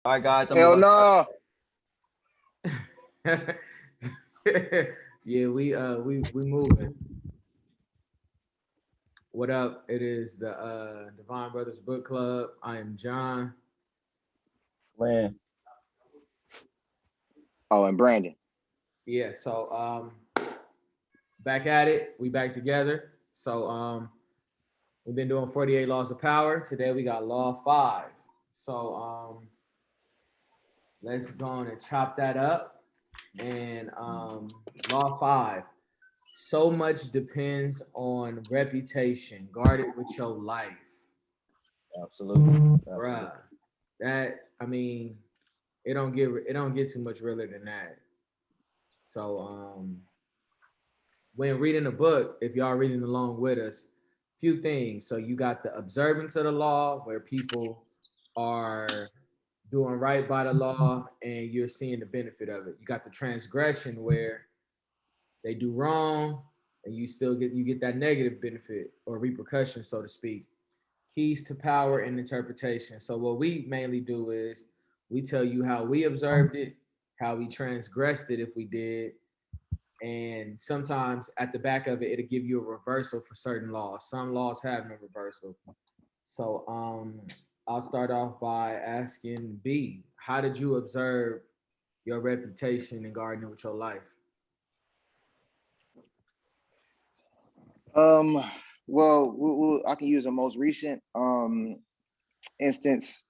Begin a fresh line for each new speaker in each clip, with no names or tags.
All right, guys, I'm
Hell
about
no.
Yeah, we moving. What up? It is the Divine Brothers Book Club. I am John.
to land.
Oh, and Brandon.
Yeah, so back at it. We back together. So we've been doing 48 laws of power. Today we got law 5. So let's go on and chop that up. And law 5. So much depends on reputation. Guard it with your life.
Absolutely. Absolutely.
Bruh. That I mean, it don't get too much realer than that. So when reading the book, if y'all reading along with us, few things. So you got the observance of the law where people are doing right by the law and you're seeing the benefit of it. You got the transgression where they do wrong and you get that negative benefit or repercussion, so to speak. Keys to power and interpretation. So what we mainly do is we tell you how we observed it, how we transgressed it if we did, and sometimes at the back of it, it'll give you a reversal for certain laws. Some laws have no reversal. So I'll start off by asking B, how did you observe your reputation in gardening with your life?
Um, well, I can use the most recent instance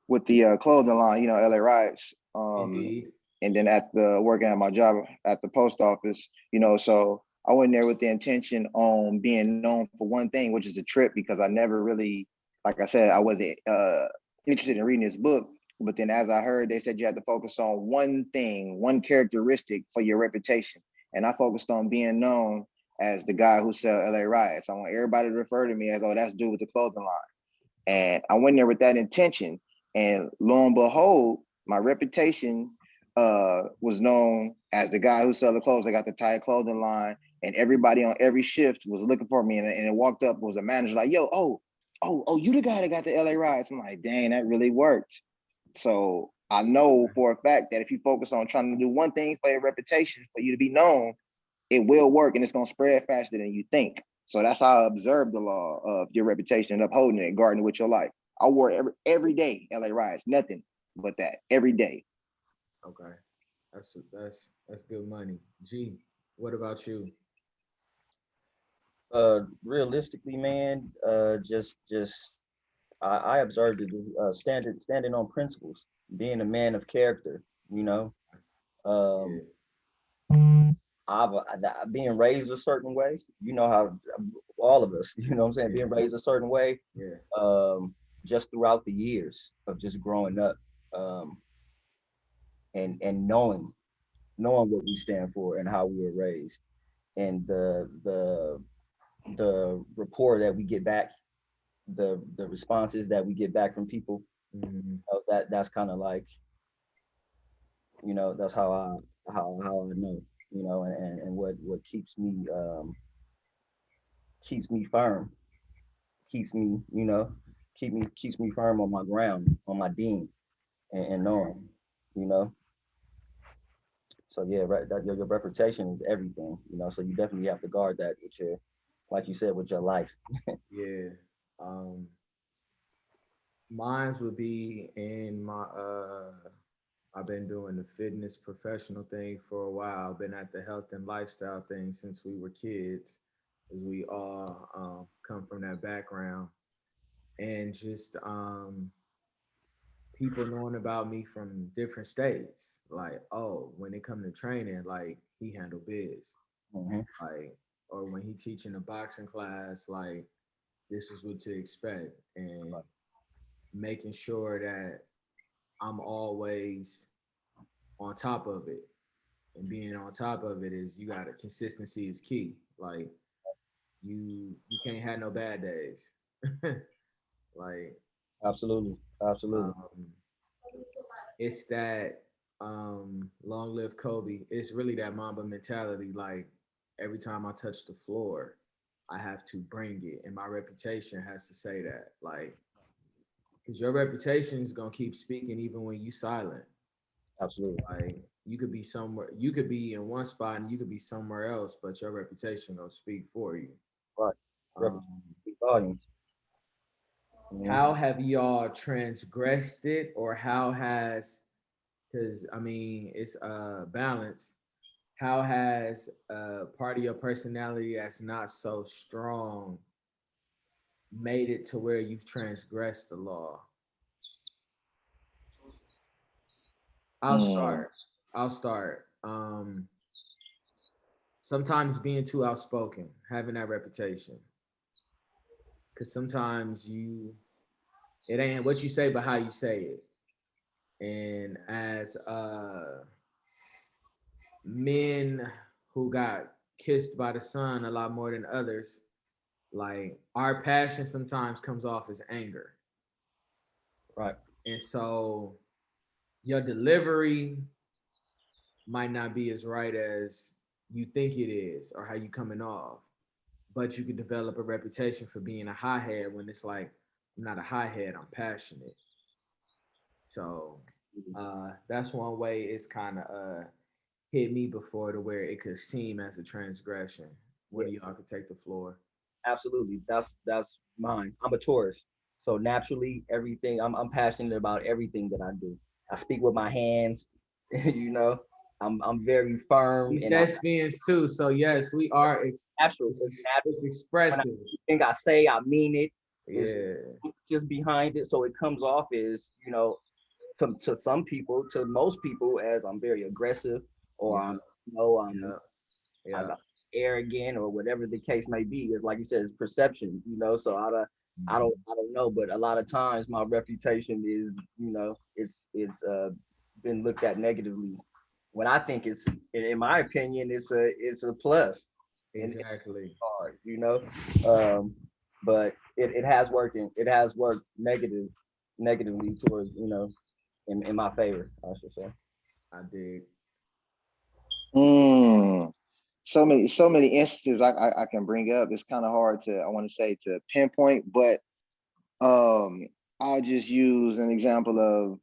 with the clothing line. LA riots.
Indeed.
And then at the working at my job at the post office. So I went there with the intention on being known for one thing, which is a trip, because I never really, like I said, I wasn't interested in reading this book. But then as I heard, they said you had to focus on one thing, one characteristic for your reputation. And I focused on being known as the guy who sell LA riots. I want everybody to refer to me as, oh, that's dude with the clothing line. And I went there with that intention. And lo and behold, my reputation was known as the guy who sell the clothes. I got the tight clothing line, and everybody on every shift was looking for me. And it walked up was a manager like, "Yo, oh, you the guy that got the LA riots." I'm like, "Dang, that really worked." So I know for a fact that if you focus on trying to do one thing for your reputation, for you to be known, it will work, and it's gonna spread faster than you think. So that's how I observed the law of your reputation and upholding it, guarding with your life. I wore it every day, LA riots, nothing but that every day.
Okay. That's good money. G, what about you?
Realistically, man, just I observed it. Standing on principles, being a man of character. You know,
Yeah.
um, being raised a certain way. You know how all of us. You know what I'm saying?
Yeah.
Being raised a certain way.
Yeah.
Um, just throughout the years of just growing up, um, and knowing what we stand for and how we were raised, and the rapport that we get back, the responses that we get back from people.
Mhm.
That's kind of like, that's how I know, and what keeps me firm, keeps me keeps me firm on my ground, on my being, and knowing, you know. So yeah, right, that your reputation is everything, so you definitely have to guard that with your, like you said, with your life.
Yeah. Um, Mines would be in my I've been doing the fitness professional thing for a while. Been at the health and lifestyle thing since we were kids, as we all come from that background. And just people knowing about me from different states, like, oh, when it come to training, like he handle biz,
Hmm.
like, or when he teaching a boxing class, like this is what to expect, and making sure that I'm always on top of it. And being on top of it is you got to consistency is key. Like you can't have no bad days. Like
Absolutely, absolutely.
um, it's that long live Kobe. It's really that Mamba mentality. Like every time I touch the floor, I have to bring it, and my reputation has to say that. Like because your reputation is gonna keep speaking even when you silent.
Absolutely.
Like you could be somewhere, you could be in one spot and you could be somewhere else, but your reputation gonna speak for you.
Right.
Um,
Speak volumes.
how have y'all transgressed it, or how has, because I mean it's balance. How has part of your personality that's not so strong made it to where you've transgressed the law? I'll
Mm,
start. I'll start. Sometimes being too outspoken, having that reputation, because sometimes it ain't what you say, but how you say it. And as men who got kissed by the sun a lot more than others, like our passion sometimes comes off as anger.
Right.
And so your delivery might not be as right as you think it is or how you coming off. But you could develop a reputation for being a hothead when it's like, I'm not a hothead, I'm passionate. So that's one way it's kind of hit me before to where it could seem as a transgression. One
Yeah.
of y'all could take the floor.
Absolutely. That's mine. I'm a Taurus. So naturally everything I'm passionate about everything that I do. I speak with my hands, you know. I'm very firm
We
and I'm
thespians too, so yes, we are.
natural. It's
It's
natural. When
expressive.
anything I say, I mean it. It's
Yeah.
just behind it. So it comes off as, to some people, to most people, as I'm very aggressive or
Yeah.
I'm, you know,
Yeah.
I'm
Yeah.
arrogant or whatever the case may be. It's like you said, it's perception, So I don't know, but a lot of times my reputation is, it's been looked at negatively. When I think in my opinion, it's a plus, and it's
Exactly.
hard, Um, but it has worked negatively towards, in my favor, I should say.
I dig.
mm. So many instances I can bring up. It's kind of hard to, I want to say, to pinpoint, but um I'll just use an example of,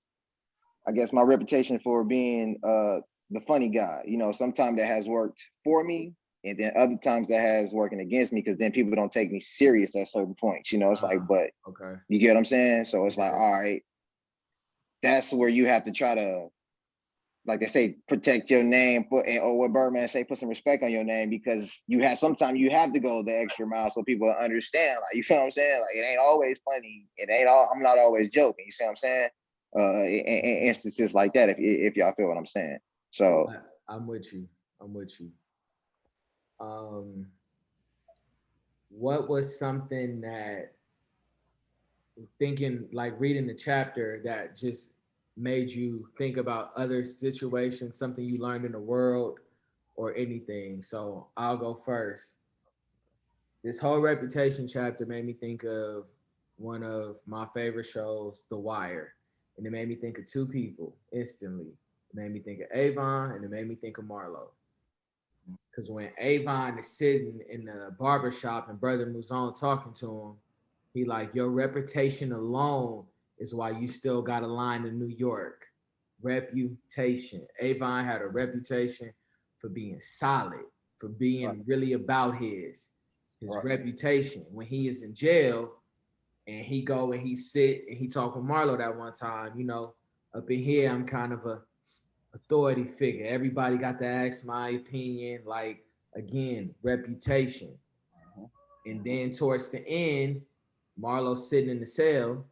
I guess, my reputation for being the funny guy. Sometimes that has worked for me, and then other times that has working against me, because then people don't take me serious at certain points. It's like, but
Okay.
you get what I'm saying? So it's like,
Yeah.
all right, that's where you have to try to, like they say, protect your name, or what Birdman say, put some respect on your name, because sometimes you have to go the extra mile so people understand. Like, you feel what I'm saying? Like, it ain't always funny. It ain't all. I'm not always joking. You see what I'm saying? In instances like that, if y'all feel what I'm saying. So,
I'm with you. I'm with you. Um, what was something that thinking like reading the chapter that just made you think about other situations, something you learned in the world or anything? So I'll go first. This whole reputation chapter made me think of one of my favorite shows, The Wire. And it made me think of two people instantly. It made me think of Avon and it made me think of Marlo. Because when Avon is sitting in the barber shop and Brother Muzon talking to him, he like, your reputation alone is why you still got a line in New York. Reputation. Avon had a reputation for being solid, for
Right,
being really about his
right,
reputation. When he is in jail and he go and he sit and he talk with Marlo that one time, up in here, I'm kind of a authority figure. Everybody got to ask my opinion. Like, again, reputation.
mhm,
And then towards the end, Marlo's sitting in the cell,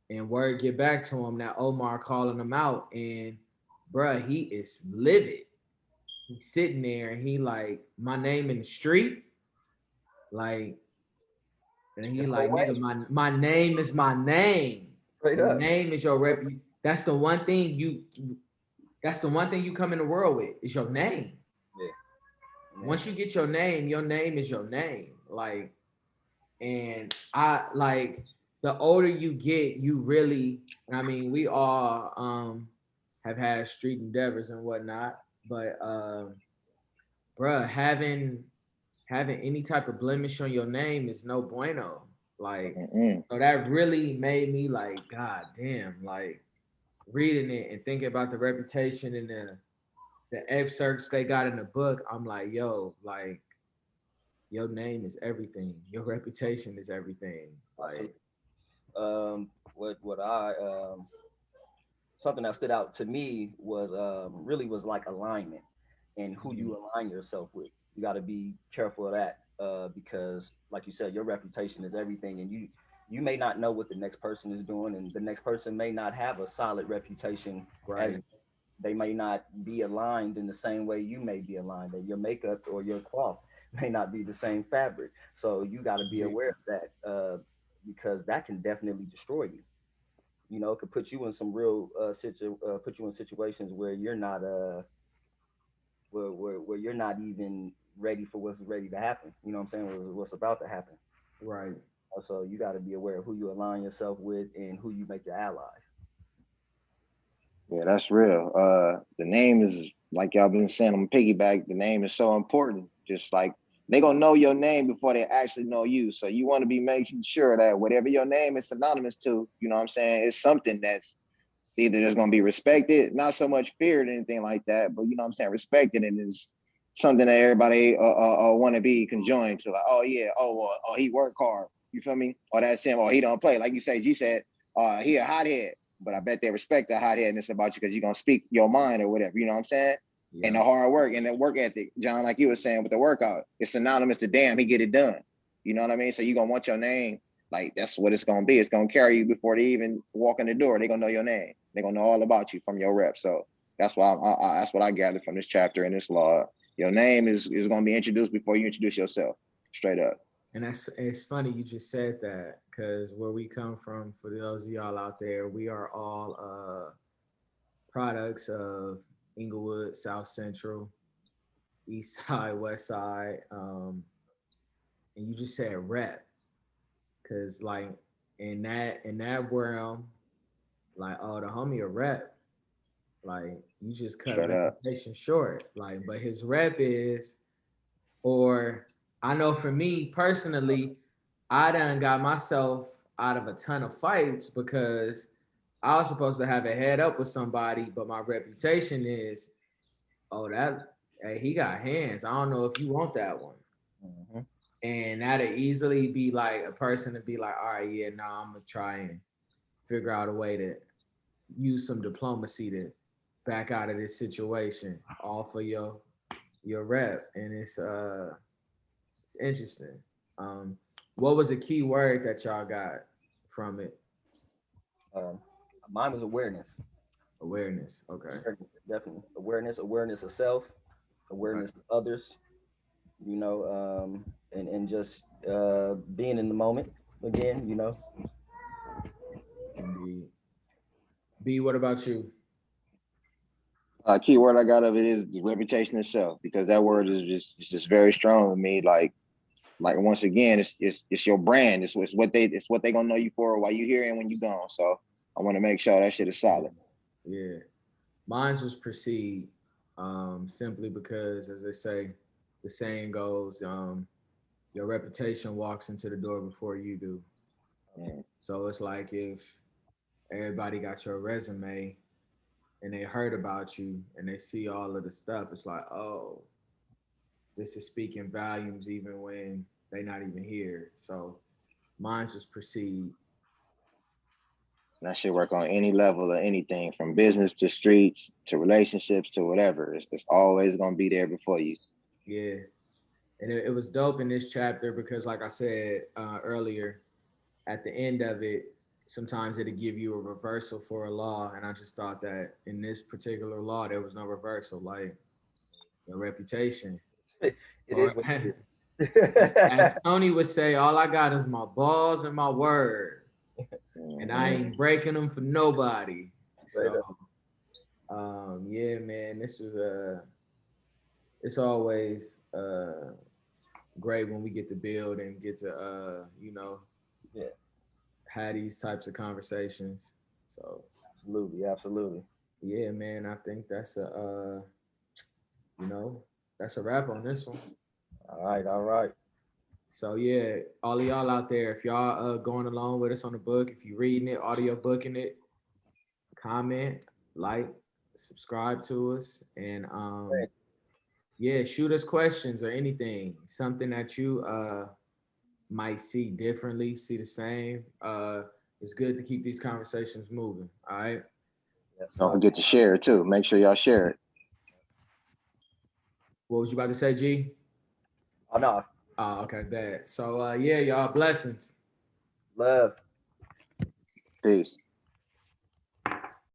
and word get back to him that Omar calling him out, and bruh, he is livid. He's sitting there, and he like, my name in the street, like, and he
no
like,
way,
nigga, my name is my name.
straight
Your
up.
name is your rep. That's the one thing you. That's the one thing you come in the world with is your name.
Yeah, yeah,
Once you get your name is your name. Like, and I like the older you get, you really, I mean, we all have had street endeavors and whatnot, but bruh, having any type of blemish on your name is no bueno. Like,
Mm-mm.
so that really made me like, God damn, like reading it and thinking about the reputation and the excerpts they got in the book. I'm like, yo, like your name is everything. Your reputation is everything. Like,
What I something that stood out to me was really was like alignment and who
mm,
you align yourself with. You got to be careful of that because, like you said, your reputation is everything, and you may not know what the next person is doing, and the next person may not have a solid reputation as
right,
they may not be aligned in the same way you may be aligned, or your makeup or your cloth may not be the same fabric. So you got to be
yeah,
aware of that because that can definitely destroy you. You know, it could put you in some real put you in situations where you're not where you're not even ready for what's ready to happen. You know what I'm saying? What's about to happen.
right.
So you got to be aware of who you align yourself with and who you make your allies.
Yeah, that's real. The name is like y'all been saying. I'm piggyback. The name is so important. Just like they gonna know your name before they actually know you. So you want to be making sure that whatever your name is synonymous to, you know what I'm saying, it's something that's either that's gonna be respected, not so much feared, anything like that, but you know what I'm saying, respected, and is something that everybody want to be conjoined to. Like, oh yeah, oh he work hard. You feel me? Or that's him. Or he don't play. Like you say, G said, he a hothead. But I bet they respect the hotheadness about you because you're gonna speak your mind or whatever. You know what I'm saying? And
Yeah,
the hard work and the work ethic, John, like you were saying with the workout, it's synonymous to damn, he get it done. You know what I mean? So you're gonna want your name. Like that's what it's gonna be. It's gonna carry you before they even walk in the door. They're gonna know your name. They're gonna know all about you from your rep. So that's why that's what I gathered from this chapter in this law. Your name is gonna be introduced before you introduce yourself. Straight up.
and that's it's funny you just said that because where we come from, for those of y'all out there, we are all products of Inglewood, South Central, East Side, West Side, and you just said rep, because like in that realm, like, oh, the homie a rep, like you just cut
Straight up.
reputation short, like, but his rep is, or I know for me personally, I done got myself out of a ton of fights because I was supposed to have a head up with somebody, but my reputation is, oh, that, hey, he got hands. I don't know if you want that one.
Mm-hmm.
And that'd easily be like a person to be like, all right, yeah, nah, I'm gonna try and figure out a way to use some diplomacy to back out of this situation, all for your rep. And it's interesting. Um, what was a key word that y'all got from it?
Um, Mine was awareness.
Awareness. Okay.
Awareness, definitely awareness of self,
Right.
awareness of others. You know, and just being in the moment again. You know,
Indeed. B, what about you?
Key word I got of it is the reputation itself because that word is just very strong to me. Like once again, it's your brand. It's what they gonna know you for while you here and when you gone. So I want to make sure that shit is
Yeah.
solid.
Yeah. Mine's was proceed, simply because, as they say, the saying goes, your reputation walks into the door before you do.
Mm.
So it's like if everybody got your resume and they heard about you and they see all of the stuff, it's like, oh, this is speaking volumes even when they not even here. So mine's just proceed.
That should work on any level of anything from business to streets to relationships to whatever. It's always gonna be there before you.
Yeah. And it was dope in this chapter because, like I said earlier, at the end of it, sometimes it'll give you a reversal for a law. And I just thought that in this particular law, there was no reversal, like your reputation.
it
Or
is what it
as
is.
Tony would say, all I got is my balls and my word. And I
Mm-hmm.
ain't breaking them for nobody.
Straight
So
up.
yeah, man, it's always great when we get to build and get to
Yeah,
have these types of conversations. So
absolutely, absolutely.
yeah, man, I think you know, that's a wrap on this one.
All right, all right.
So yeah, all of y'all out there, if y'all going along with us on the book, if you reading it, audio booking it, comment, like, subscribe to us, and yeah, shoot us questions or anything, something that you might see differently, see the same. It's good to keep these conversations moving. All right.
Don't
So
forget to share it too. Make sure y'all share it.
what was you about to say, G?
Oh no,
Oh, okay, bad. So yeah, y'all blessings.
love.
Peace.